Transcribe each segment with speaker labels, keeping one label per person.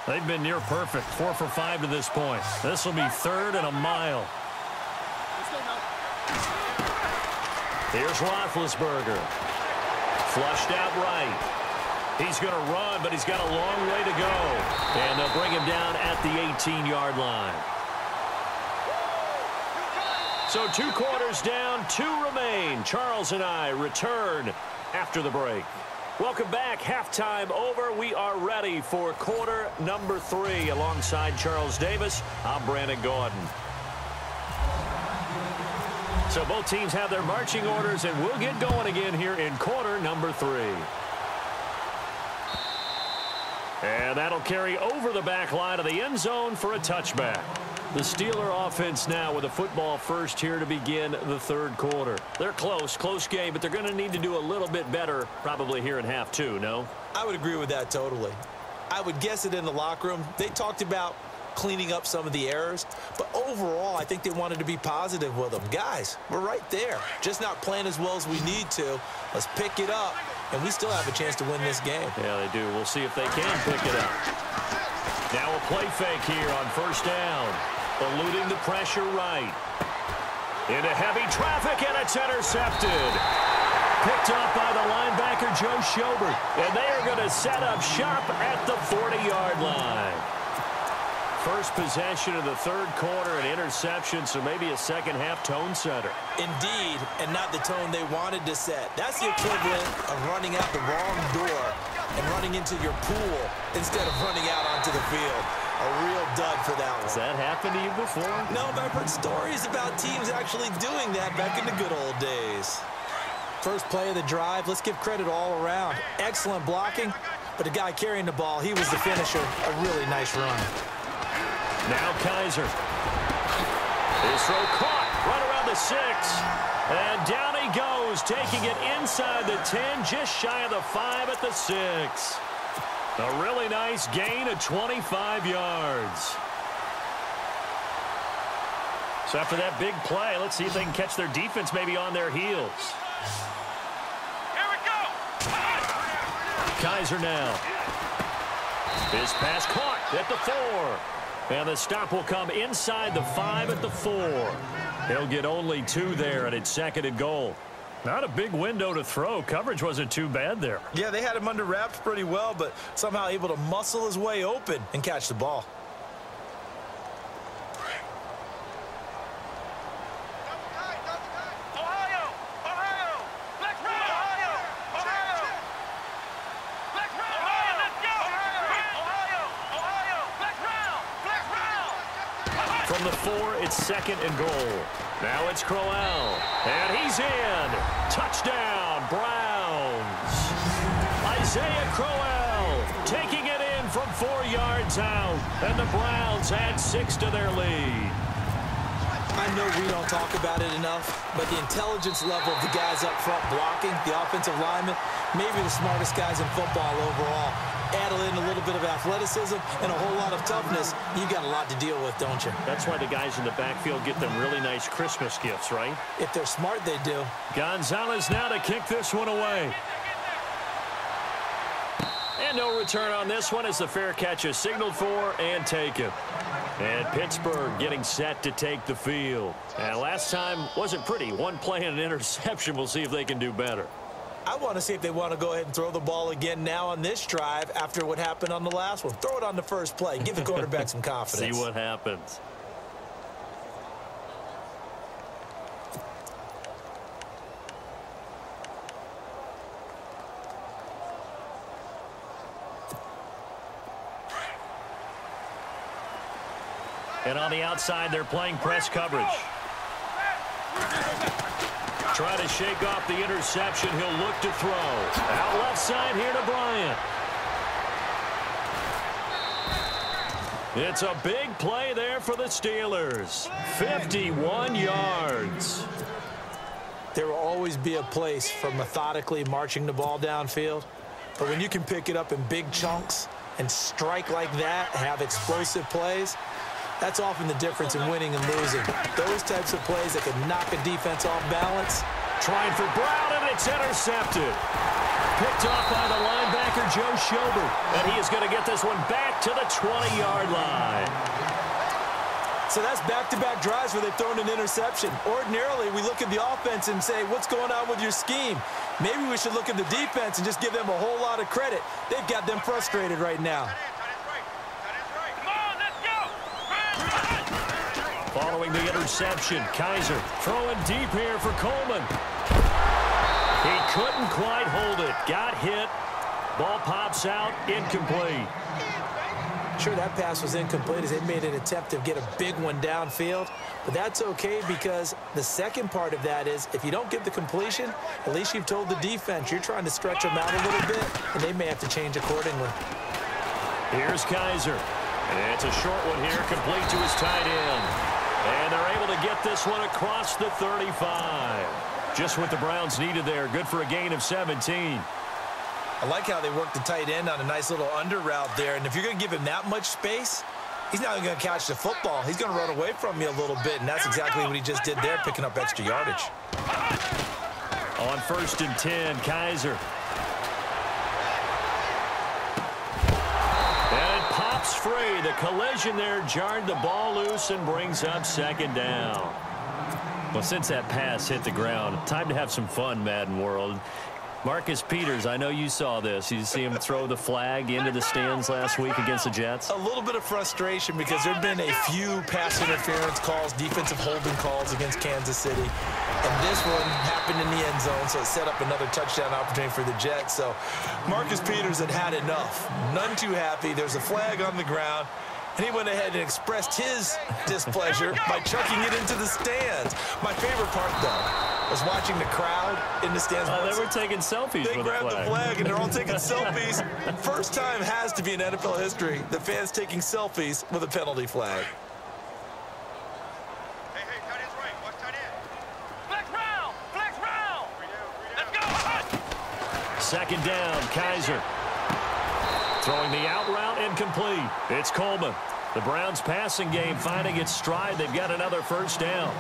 Speaker 1: They've been near perfect, 4 for 5 to this point. This will be 3rd and a mile. Here's Roethlisberger. Flushed out right. He's going to run, but he's got a long way to go. And they'll bring him down at the 18-yard line. So 2 quarters down, 2 remain. Charles and I return after the break. Welcome back. Halftime over. We are ready for quarter number 3. Alongside Charles Davis, I'm Brandon Gordon. So both teams have their marching orders, and we'll get going again here in quarter number 3. And that'll carry over the back line of the end zone for a touchback. The Steeler offense now with a football first here to begin the 3rd quarter. They're close game, but they're going to need to do a little bit better probably here in half 2, no?
Speaker 2: I would agree with that totally. I would guess it in the locker room. They talked about cleaning up some of the errors, but overall I think they wanted to be positive with them. Guys, we're right there. Just not playing as well as we need to. Let's pick it up, and we still have a chance to win this game.
Speaker 1: Yeah, they do. We'll see if they can pick it up. Now a play fake here on 1st down. Eluding the pressure right. Into heavy traffic, and it's intercepted. Picked up by the linebacker, Joe Schobert. And they are going to set up shop at the 40-yard line. First possession of the 3rd quarter, an interception, so maybe a second-half tone setter.
Speaker 2: Indeed, and not the tone they wanted to set. That's the equivalent of running out the wrong door and running into your pool instead of running out onto the field. A real dud for that one.
Speaker 1: Has that happened to you before?
Speaker 2: No, but I've heard stories about teams actually doing that back in the good old days. First play of the drive, let's give credit all around. Excellent blocking, but the guy carrying the ball, he was the finisher. A really nice run.
Speaker 1: Now Kaiser. His throw caught right around the 6. And down he goes, taking it inside the 10, just shy of the 5 at the 6. A really nice gain of 25 yards. So after that big play, let's see if they can catch their defense maybe on their heels.
Speaker 3: Here we go.
Speaker 1: Kaiser now. His pass caught at the 4. And the stop will come inside the 5 at the 4. He'll get only 2 there, and it's 2nd and goal. Not a big window to throw. Coverage wasn't too bad there.
Speaker 2: Yeah, they had him under wraps pretty well, but somehow able to muscle his way open and catch the ball.
Speaker 1: From the 4, it's 2nd and goal. Now it's Crowell, and he's in. Touchdown, Browns. Isaiah Crowell taking it in from 4 yards out, and the Browns add 6 to their lead.
Speaker 2: I know we don't talk about it enough, but the intelligence level of the guys up front blocking, the offensive linemen, maybe the smartest guys in football overall. Add in a little bit of athleticism and a whole lot of toughness, you've got a lot to deal with, don't you?
Speaker 1: That's why the guys in the backfield get them really nice Christmas gifts, right?
Speaker 2: If they're smart, they do.
Speaker 1: Gonzalez now to kick this one away. And no return on this one as the fair catch is signaled for and taken. And Pittsburgh getting set to take the field. And last time wasn't pretty. 1 play and an interception. We'll see if they can do better.
Speaker 2: I want to see if they want to go ahead and throw the ball again now on this drive after what happened on the last one. Throw it on the first play. Give the quarterback some confidence.
Speaker 1: See what happens. And on the outside, they're playing press coverage. Try to shake off the interception. He'll look to throw. Out left side here to Bryant. It's a big play there for the Steelers. 51 yards.
Speaker 2: There will always be a place for methodically marching the ball downfield. But when you can pick it up in big chunks and strike like that, have explosive plays, that's often the difference in winning and losing. Those types of plays that can knock a defense off balance,
Speaker 1: Trying for Brown, and it's intercepted. Picked off by the linebacker, Joe Schobert. And he is going to get this one back to the 20-yard line.
Speaker 2: So that's back-to-back drives where they've thrown an interception. Ordinarily, we look at the offense and say, what's going on with your scheme? Maybe we should look at the defense and just give them a whole lot of credit. They've got them frustrated right now.
Speaker 1: Following the interception, Kaiser throwing deep here for Coleman. He couldn't quite hold it. Got hit. Ball pops out, incomplete.
Speaker 2: Sure, that pass was incomplete as they made an attempt to get a big one downfield. But that's okay because the second part of that is if you don't get the completion, at least you've told the defense you're trying to stretch them out a little bit, and they may have to change accordingly.
Speaker 1: Here's Kaiser. And it's a short one here, complete to his tight end. And they're able to get this one across the 35. Just what the Browns needed there. Good for a gain of 17.
Speaker 2: I like how they worked the tight end on a nice little under route there. And if you're going to give him that much space, he's not going to catch the football. He's going to run away from you a little bit, and that's exactly what he just did there, picking up extra yardage.
Speaker 1: On 1st and 10, Kaiser. And it pops free. The collision there jarred the ball loose and brings up 2nd down. Well, since that pass hit the ground, time to have some fun, Madden World. Marcus Peters, I know you saw this. You see him throw the flag into the stands last week against the Jets?
Speaker 2: A little bit of frustration because there have been a few pass interference calls, defensive holding calls against Kansas City. And this one happened in the end zone, so it set up another touchdown opportunity for the Jets. So Marcus Peters had enough. None too happy. There's a flag on the ground. And he went ahead and expressed his displeasure by chucking it into the stands. My favorite part, though, was watching the crowd in the stands.
Speaker 1: They were taking selfies with the flag.
Speaker 2: They grabbed the flag, and they're all taking selfies. First time has to be in NFL history, the fans taking selfies with a penalty flag.
Speaker 3: Hey, tight end's right. Watch tight end. Flex round! Flex round! Let's go!
Speaker 1: 2nd down, Kaiser. Throwing the out route, incomplete. It's Coleman. The Browns passing game finding its stride. They've got another 1st down.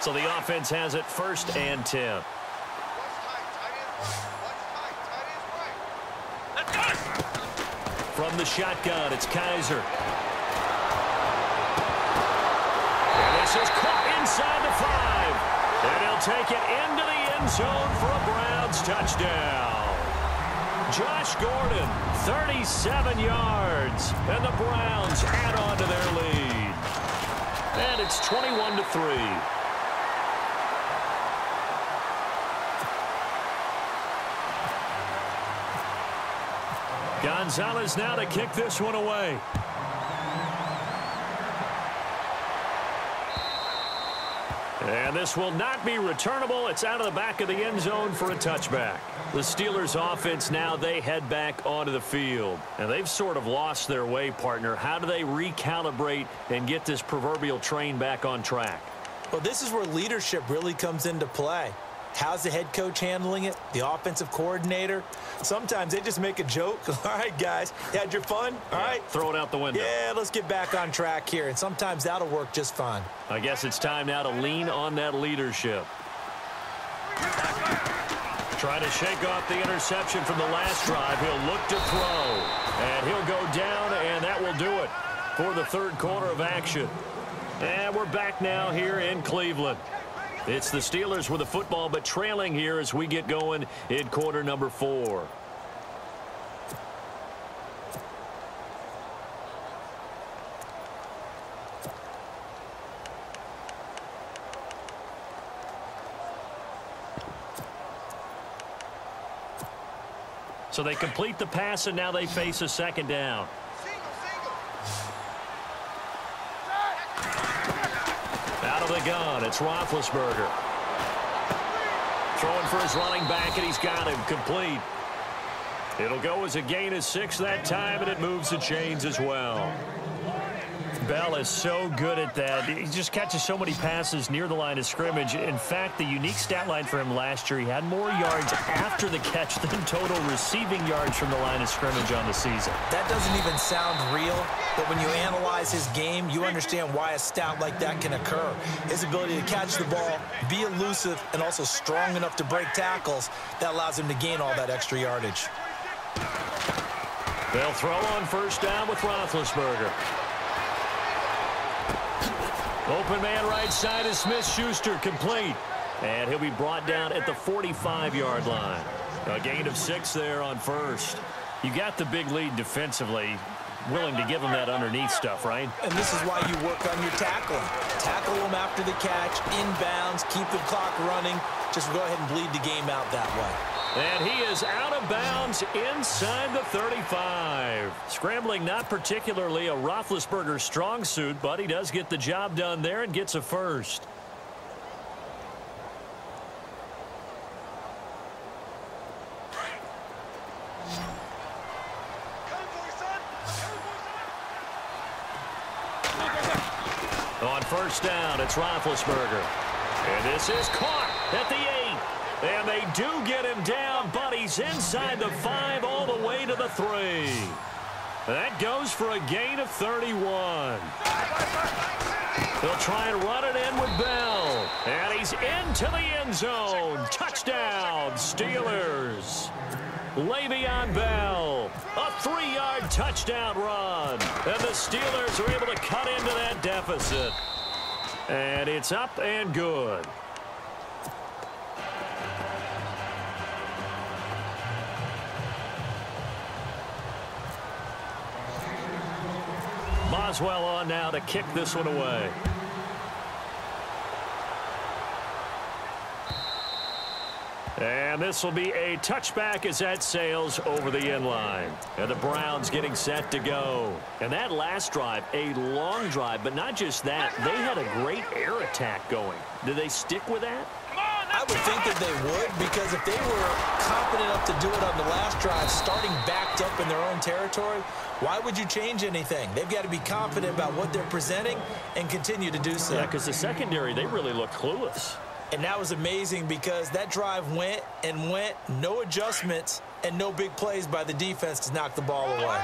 Speaker 1: So the offense has it 1st and 10. From the shotgun, it's Kaiser. And this is caught inside the 5. And he'll take it into the end zone for a Browns touchdown. Josh Gordon, 37 yards, and the Browns add on to their lead. And it's 21-3. Gonzalez now to kick this one away. And this will not be returnable. It's out of the back of the end zone for a touchback. The Steelers offense now, they head back onto the field. And they've sort of lost their way, partner. How do they recalibrate and get this proverbial train back on track?
Speaker 2: Well, this is where leadership really comes into play. How's the head coach handling it? The offensive coordinator? Sometimes they just make a joke. All right, guys, you had your fun? All right.
Speaker 1: Throw it out the window.
Speaker 2: Yeah, let's get back on track here. And sometimes that'll work just fine.
Speaker 1: I guess it's time now to lean on that leadership. Trying to shake off the interception from the last drive. He'll look to throw. And he'll go down, and that will do it for the 3rd quarter of action. And we're back now here in Cleveland. It's the Steelers with the football, but trailing here as we get going in quarter number 4. So they complete the pass, and now they face a 2nd down. Out of the gun, it's Roethlisberger. Throwing for his running back, and he's got him complete. It'll go as a gain of 6 that time, and it moves the chains as well. Bell is so good at that. He just catches so many passes near the line of scrimmage. In fact, the unique stat line for him last year, he had more yards after the catch than total receiving yards from the line of scrimmage on the season.
Speaker 2: That doesn't even sound real, but when you analyze his game, you understand why a stat like that can occur. His ability to catch the ball, be elusive, and also strong enough to break tackles, that allows him to gain all that extra yardage.
Speaker 1: They'll throw on first down with Roethlisberger. Open man right side is Smith-Schuster, complete. And he'll be brought down at the 45-yard line. A gain of 6 there on first. You got the big lead defensively. Willing to give them that underneath stuff, right?
Speaker 2: And this is why you work on your tackling. Tackle them after the catch, inbounds, keep the clock running. Just go ahead and bleed the game out that way.
Speaker 1: And he is out of bounds inside the 35. Scrambling not particularly a Roethlisberger strong suit, but he does get the job done there and gets a first. On first down, it's Roethlisberger. And this is caught at the 8. And they do get him down, but he's inside the 5 all the way to the 3. That goes for a gain of 31. They'll try and run it in with Bell. And he's into the end zone. Touchdown, Steelers. Le'Veon Bell, a 3-yard touchdown run. And the Steelers are able to cut into that deficit. And it's up and good. Boswell on now to kick this one away. And this will be a touchback as that sails over the end line. And the Browns getting set to go. And that last drive, a long drive, but not just that. They had a great air attack going. Did they stick with that?
Speaker 2: I would think that they would, because if they were confident enough to do it on the last drive, starting backed up in their own territory, why would you change anything? They've got to be confident about what they're presenting and continue to do so.
Speaker 1: Yeah, because the secondary, they really looked clueless.
Speaker 2: And that was amazing because that drive went and went, no adjustments, and no big plays by the defense to knock the ball away.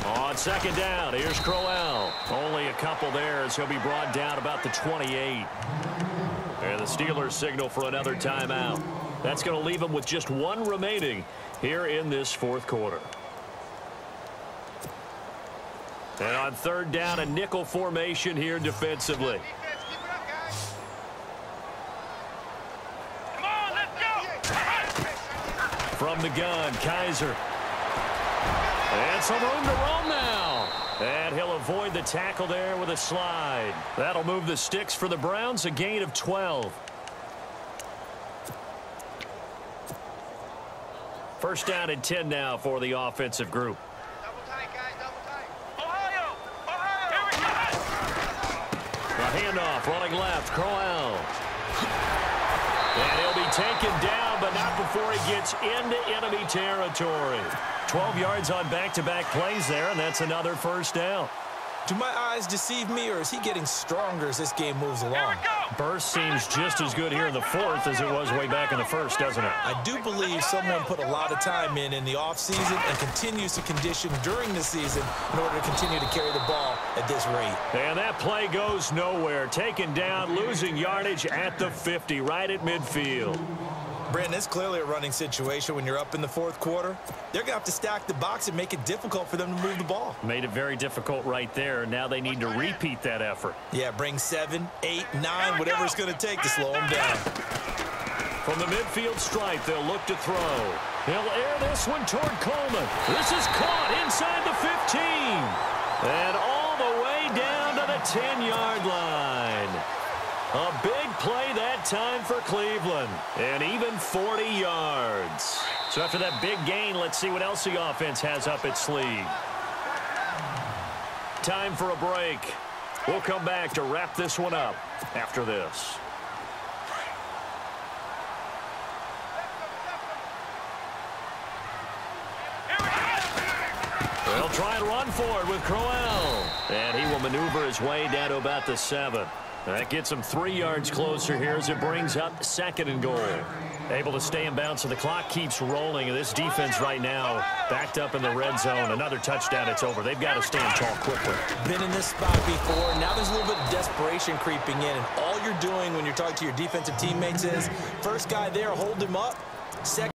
Speaker 1: On second down, here's Crowell. Only a couple there as he'll be brought down about the 28. And the Steelers signal for another timeout. That's going to leave them with just 1 remaining here in this 4th quarter. And on third down, a nickel formation here defensively. From the gun, Kaiser. And some room to roam now. And he'll avoid the tackle there with a slide. That'll move the sticks for the Browns, a gain of 12. First down and 10 now for the offensive group.
Speaker 3: Double tight, guys, double tight. Ohio! Here we go!
Speaker 1: A handoff, running left, Crowell. And he'll be taken down, but not before he gets into enemy territory. 12 yards on back-to-back plays there, and that's another first down.
Speaker 2: Do my eyes deceive me, or is he getting stronger as this game moves along?
Speaker 1: Burst seems just as good here in the 4th as it was way back in the 1st, doesn't it?
Speaker 2: I do believe someone put a lot of time in the offseason and continues to condition during the season in order to continue to carry the ball at this rate.
Speaker 1: And that play goes nowhere. Taken down, losing yardage at the 50, right at midfield.
Speaker 2: Brandon, it's clearly a running situation when you're up in the 4th quarter. They're going to have to stack the box and make it difficult for them to move the ball.
Speaker 1: Made it very difficult right there. Now they need to repeat that effort.
Speaker 2: Yeah, bring 7, 8, 9, whatever it's going to take to slow them down.
Speaker 1: From the midfield stripe, they'll look to throw. He'll air this one toward Coleman. This is caught inside the 15. And all the way down to the 10-yard line. A big play that time for Cleveland. And even 40 yards. So after that big gain, let's see what else the offense has up its sleeve. Time for a break. We'll come back to wrap this one up after this. They'll try and run for it with Crowell. And he will maneuver his way down to about the 7. That gets him 3 yards closer here as it brings up 2nd and goal. Able to stay in bounds, so the clock keeps rolling. And this defense right now backed up in the red zone. Another touchdown, it's over. They've got to stand tall quickly.
Speaker 2: Been in this spot before. Now there's a little bit of desperation creeping in. And all you're doing when you're talking to your defensive teammates is, first guy there, hold him up. Second